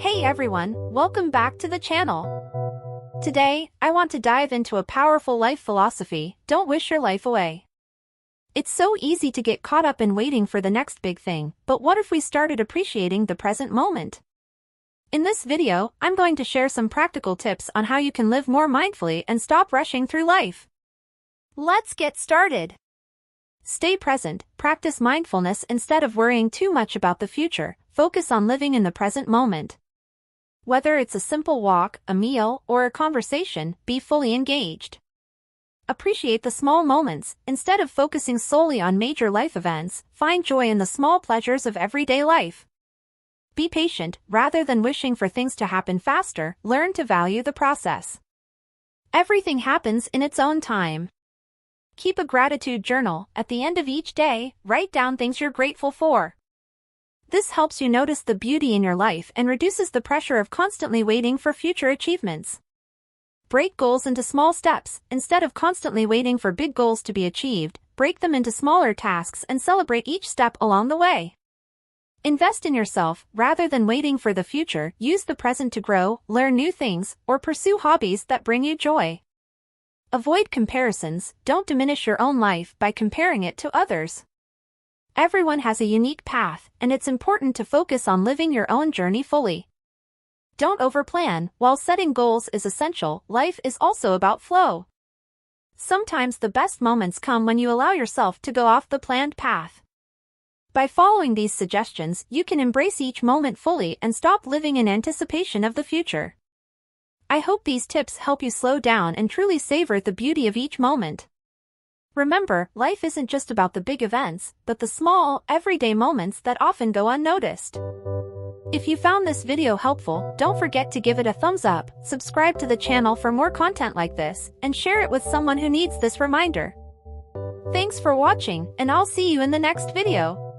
Hey everyone, welcome back to the channel. Today, I want to dive into a powerful life philosophy: don't wish your life away. It's so easy to get caught up in waiting for the next big thing, but what if we started appreciating the present moment? In this video, I'm going to share some practical tips on how you can live more mindfully and stop rushing through life. Let's get started. Stay present, practice mindfulness instead of worrying too much about the future. Focus on living in the present moment. Whether it's a simple walk, a meal, or a conversation, be fully engaged. Appreciate the small moments. Instead of focusing solely on major life events, find joy in the small pleasures of everyday life. Be patient. Rather than wishing for things to happen faster, learn to value the process. Everything happens in its own time. Keep a gratitude journal. At the end of each day, write down things you're grateful for. This helps you notice the beauty in your life and reduces the pressure of constantly waiting for future achievements. Break goals into small steps. Instead of constantly waiting for big goals to be achieved, break them into smaller tasks and celebrate each step along the way. Invest in yourself. Rather than waiting for the future, use the present to grow, learn new things, or pursue hobbies that bring you joy. Avoid comparisons. Don't diminish your own life by comparing it to others. Everyone has a unique path, and it's important to focus on living your own journey fully. Don't overplan. While setting goals is essential, life is also about flow. Sometimes the best moments come when you allow yourself to go off the planned path. By following these suggestions, you can embrace each moment fully and stop living in anticipation of the future. I hope these tips help you slow down and truly savor the beauty of each moment. Remember, life isn't just about the big events, but the small, everyday moments that often go unnoticed. If you found this video helpful, don't forget to give it a thumbs up, subscribe to the channel for more content like this, and share it with someone who needs this reminder. Thanks for watching, and I'll see you in the next video.